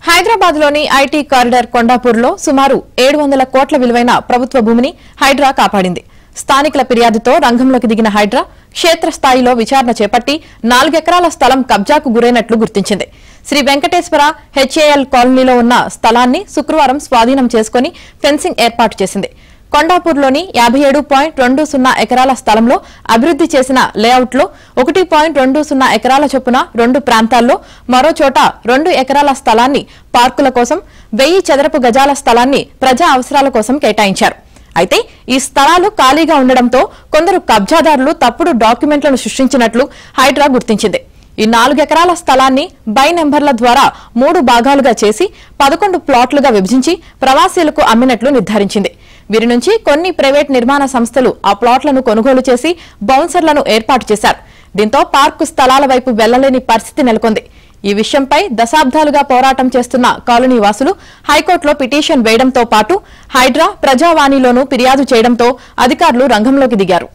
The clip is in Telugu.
హైదరాబాద్లోని ఐటీ కారిడార్ కొండాపూర్లో సుమారు 700 కోట్ల విలువైన ప్రభుత్వ భూమిని హైడ్రా కాపాడింది. స్థానికుల ఫిర్యాదుతో రంగంలోకి దిగిన హైడ్రా క్షేత్రస్థాయిలో విచారణ చేపట్టి 4 ఎకరాల స్థలం కబ్జాకు గురైనట్లు గుర్తించింది. శ్రీ వెంకటేశ్వర హెచ్ఏఎల్ కాలనీలో ఉన్న స్థలాన్ని శుక్రవారం స్వాధీనం చేసుకుని ఫెన్సింగ్ ఏర్పాటు చేసింది. కొండాపూర్లోని 57.20 ఎకరాల స్థలంలో అభివృద్ది చేసిన లేఅవుట్లో 1.20 ఎకరాల చొప్పున 2 ప్రాంతాల్లో మరో చోట 2 ఎకరాల స్థలాన్ని పార్కుల కోసం 1000 చదరపు గజాల స్థలాన్ని ప్రజా అవసరాల కోసం కేటాయించారు. అయితే ఈ స్థలాలు ఖాళీగా ఉండడంతో కొందరు కబ్జాదారులు తప్పుడు డాక్యుమెంట్లను సృష్టించినట్లు హైడ్రా గుర్తించింది. ఈ 4 ఎకరాల స్థలాన్ని బై నెంబర్ల ద్వారా 3 భాగాలుగా చేసి 11 ప్లాట్లుగా విభజించి ప్రవాసీలకు అమ్మినట్లు నిర్ధారించింది. వీరి నుంచి కొన్ని ప్రైవేట్ నిర్మాణ సంస్థలు ఆ ప్లాట్లను కొనుగోలు చేసి బౌన్సర్లను ఏర్పాటు చేశారు. దీంతో పార్కు స్థలాల వైపు వెళ్లలేని పరిస్థితి నెలకొంది. ఈ విషయంపై దశాబ్దాలుగా పోరాటం చేస్తున్న కాలనీ వాసులు హైకోర్టులో పిటిషన్ వేయడంతో పాటు హైడ్రా ప్రజావాణిలోనూ ఫిర్యాదు చేయడంతో అధికారులు రంగంలోకి దిగారు.